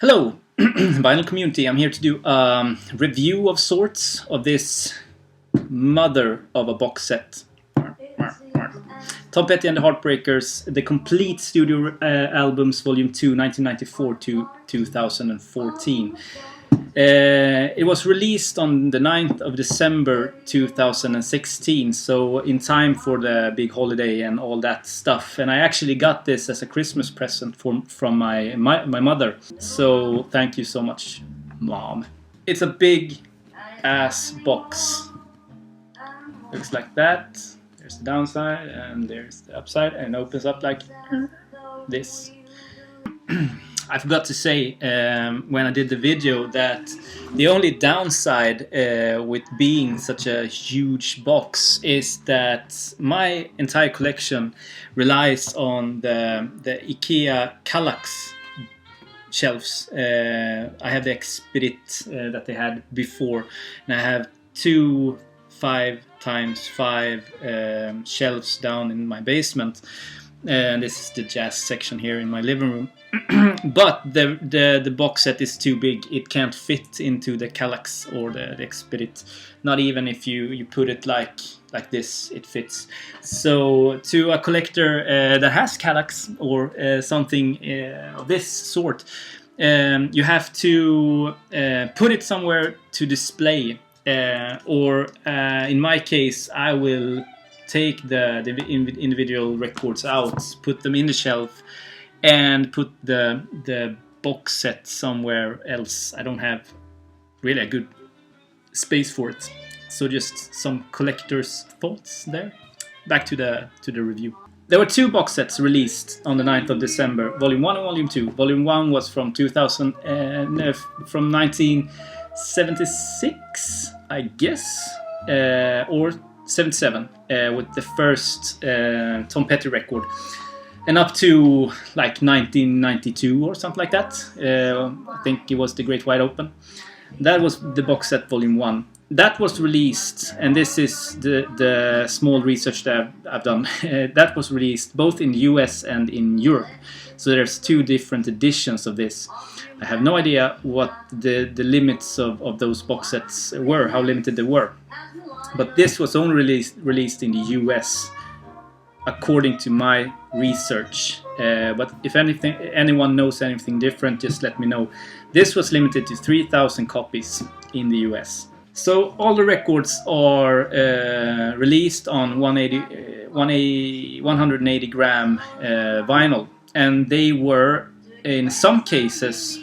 Hello, vinyl community. I'm here to do a review of sorts of this mother of a box set. Tom Petty and the Heartbreakers, the complete studio albums, Volume 2, 1994 to 2014. It was released on the 9th of December 2016, so in time for the big holiday and all that stuff. And I actually got this as a Christmas present from my mother. So thank you so much, Mom. It's a big ass box. Looks like that. There's the downside and there's the upside, and it opens up like this. I forgot to say when I did the video that the only downside with being such a huge box is that my entire collection relies on the IKEA Kallax shelves. I have the exept that they had before, and I have two 5x5 shelves down in my basement. And this is the jazz section here in my living room. But the box set is too big. It can't fit into the Kallax or the exept. Not even if you put it like this, it fits. So to a collector that has Kallax or something of this sort, you have to put it somewhere to display. Or in my case, I will take the individual records out, put them in the shelf, and put the box set somewhere else. I don't have really a good space for it. So just some collector's thoughts there. Back to the review. There were two box sets released on the 9th of December, Volume 1 and Volume 2. Volume 1 was from 1976, I guess, or 77, with the first Tom Petty record, and up to like 1992 or something like that. I think it was The Great Wide Open. That was the box set Volume 1. That was released, and this is the small research that I've done. That was released both in the US and in Europe. So there's two different editions of this. I have no idea what the limits of those box sets were, how limited they were. But this was only released in the US, according to my research. But if anyone knows anything different, just let me know. This was limited to 3,000 copies in the US. So all the records are released on 180 gram vinyl, and they were in some cases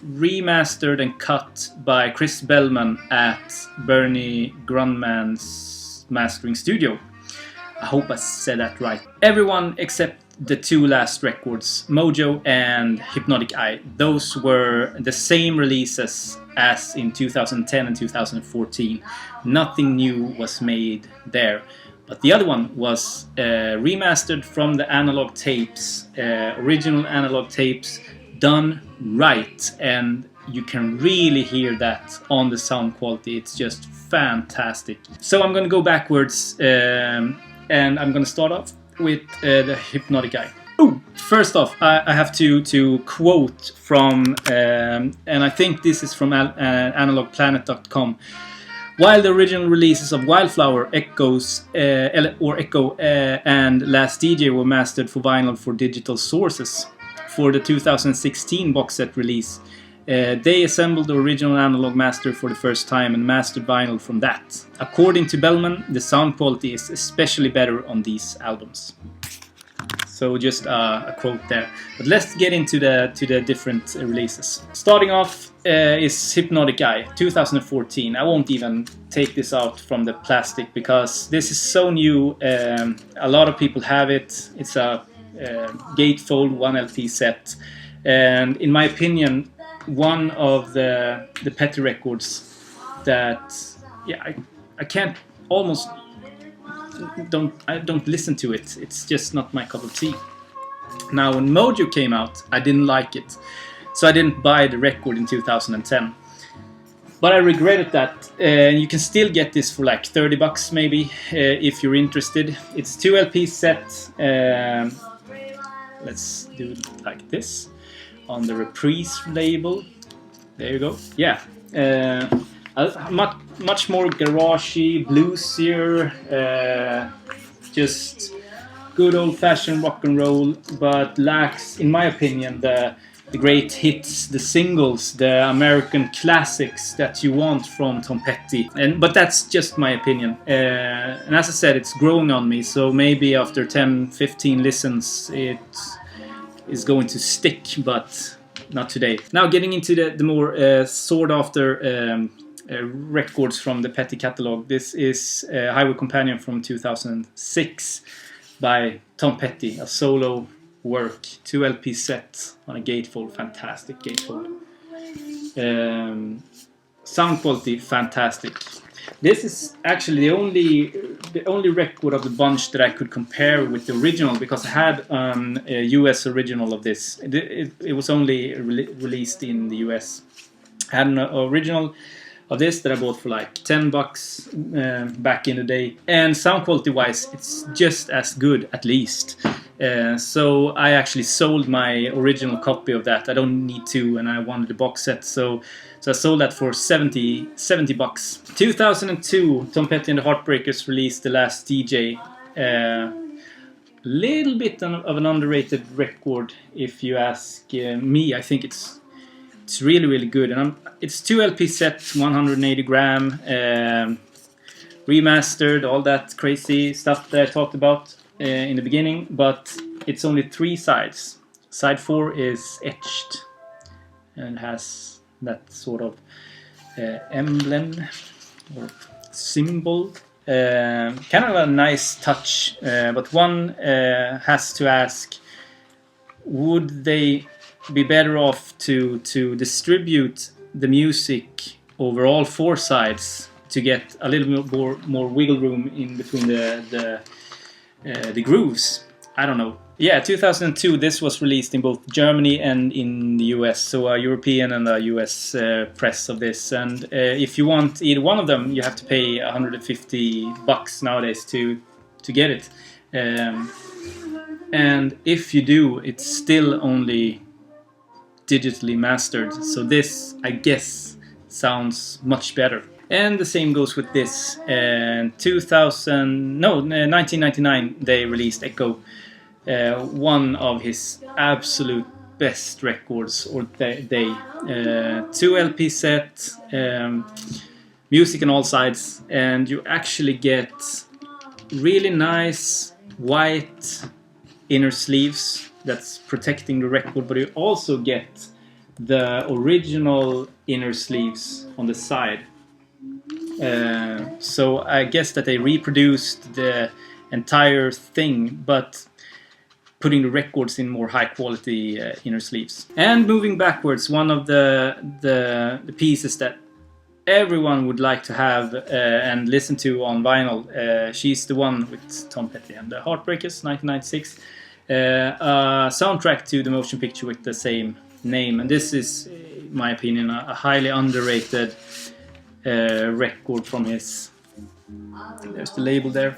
remastered and cut by Chris Bellman at Bernie Grundman Mastering studio. I hope I said that right. Everyone except the two last records, Mojo and Hypnotic Eye, those were the same releases as in 2010 and 2014. Nothing new was made there. But the other one was remastered from the analog tapes, original analog tapes, done right, and you can really hear that on the sound quality. It's just fantastic. So I'm going to go backwards, and I'm going to start off with the Hypnotic Eye. Ooh, first off, I have to quote from, and I think this is from analogplanet.com. While the original releases of Wildflower, Echo, and Last DJ were mastered for vinyl for digital sources, for the 2016 box set release, they assembled the original analog master for the first time and mastered vinyl from that. According to Bellman, the sound quality is especially better on these albums. So just a quote there. But let's get into the different releases. Starting off is Hypnotic Eye, 2014. I won't even take this out from the plastic because this is so new. A lot of people have it. It's a gatefold 1LP set, and in my opinion, one of the Petty records that I can't almost don't listen to it. It's just not my cup of tea. Now when Mojo came out, I didn't like it, so I didn't buy the record in 2010. But I regretted that. You can still get this for like $30 maybe if you're interested. It's 2 LP set. Let's do it like this. on the Reprise label. There you go. Yeah, much more garagey, bluesier, just good old-fashioned rock and roll, but lacks, in my opinion, the great hits, the singles, the American classics that you want from Tom Petty. But that's just my opinion. And as I said, it's growing on me, so maybe after 10-15 listens it is going to stick, but not today. Now getting into the more sought-after records from the Petty catalog. This is Highway Companion from 2006 by Tom Petty, a solo work, 2 LP set on a gatefold, fantastic gatefold. Sound quality, fantastic. This is actually the only record of the bunch that I could compare with the original, because I had a US original of this. It was only released in the US. I had an original of this that I bought for like $10 back in the day, and sound quality wise it's just as good, at least. So I actually sold my original copy of that. I don't need to, and I wanted the box set, so I sold that for $70. 2002, Tom Petty and the Heartbreakers released The Last DJ. Little bit of an underrated record, if you ask me. I think it's really, really good, and it's 2 LP set, 180 gram, remastered, all that crazy stuff that I talked about in the beginning, but it's only 3 sides. Side 4 is etched and has that sort of emblem or symbol. Kind of a nice touch, but one has to ask, would they be better off to distribute the music over all 4 sides to get a little bit more wiggle room in between the grooves? I don't know. Yeah, 2002, this was released in both Germany and in the US, so a European and a US press of this. And if you want either one of them, you have to pay $150 nowadays to get it. And if you do, it's still only digitally mastered, so this, I guess, sounds much better. And the same goes with this. 1999 they released Echo, one of his absolute best records, or 2 LP set, music on all sides, and you actually get really nice white inner sleeves that's protecting the record, but you also get the original inner sleeves on the side. So I guess that they reproduced the entire thing, but putting the records in more high quality inner sleeves. And moving backwards, one of the pieces that everyone would like to have and listen to on vinyl, She's the One with Tom Petty and the Heartbreakers, 1996. Soundtrack to the motion picture with the same name, and this is, in my opinion, a highly underrated record from his, there's the label there,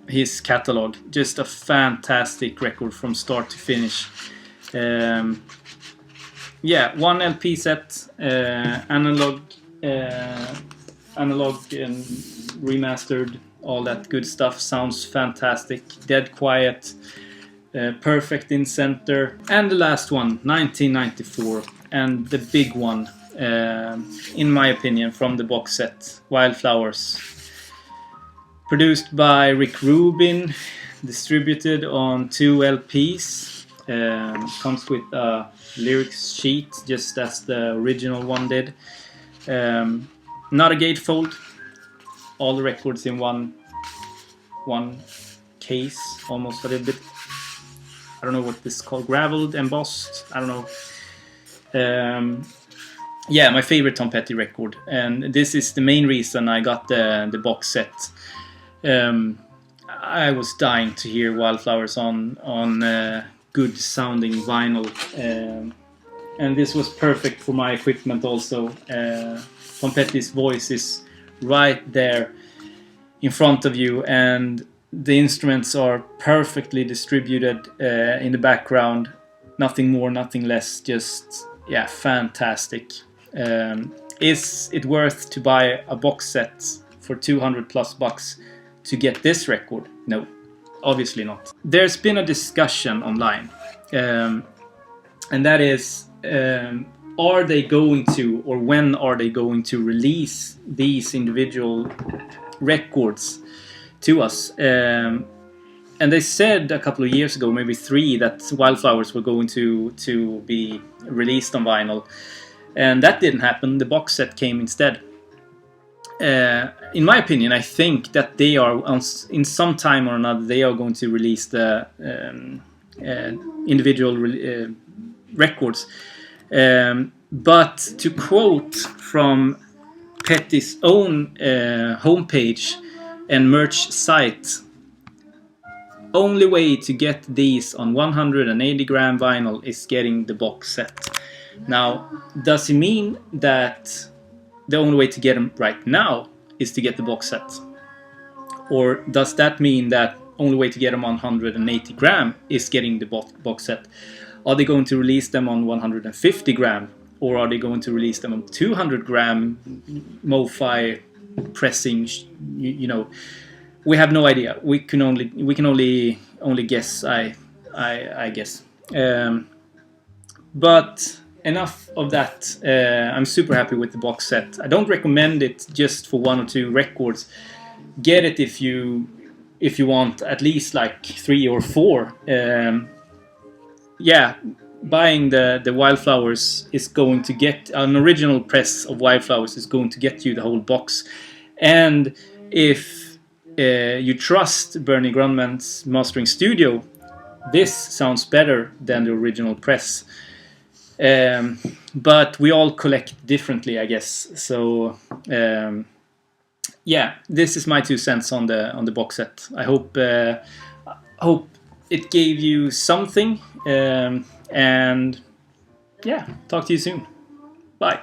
his catalog. Just a fantastic record from start to finish. Yeah, 1 LP set, analog and remastered, all that good stuff. Sounds fantastic, dead quiet, perfect in center. And the last one, 1994, and the big one, in my opinion, from the box set, Wildflowers, produced by Rick Rubin, distributed on 2 LPs, comes with a lyrics sheet just as the original one did. Not a gatefold, all the records in one case, almost a little bit. I don't know what this is called, graveled, embossed, I don't know. Yeah, my favorite Tom Petty record, and this is the main reason I got the box set. I was dying to hear Wildflowers on good sounding vinyl, and this was perfect for my equipment also. Tom Petty's voice is right there in front of you, and the instruments are perfectly distributed in the background. Nothing more, nothing less. Just, yeah, fantastic. Is it worth to buy a box set for 200 plus bucks to get this record? No, obviously not. There's been a discussion online, and that is, are they going to, or when are they going to release these individual records to us? And they said a couple of years ago, maybe 3, that Wildflowers were going to be released on vinyl. And that didn't happen. The box set came instead. In my opinion, I think that they are, in some time or another, they are going to release the individual records. But to quote from Petty's own homepage and merch site, only way to get these on 180 gram vinyl is getting the box set. Now, does it mean that the only way to get them right now is to get the box set? Or does that mean that only way to get them on 180 gram is getting the box set? Are they going to release them on 150 gram? Or are they going to release them on 200 gram MoFi pressing? You know, we have no idea. We can only guess. I guess. But enough of that. I'm super happy with the box set. I don't recommend it just for 1 or 2 records. Get it if you want at least like 3 or 4. Yeah, buying the Wildflowers is going to get an original press of Wildflowers is going to get you the whole box. And if you trust Bernie Grundman's mastering studio, this sounds better than the original press. But we all collect differently, I guess. So yeah, this is my 2 cents on the box set. I hope it gave you something. And yeah, talk to you soon. Bye.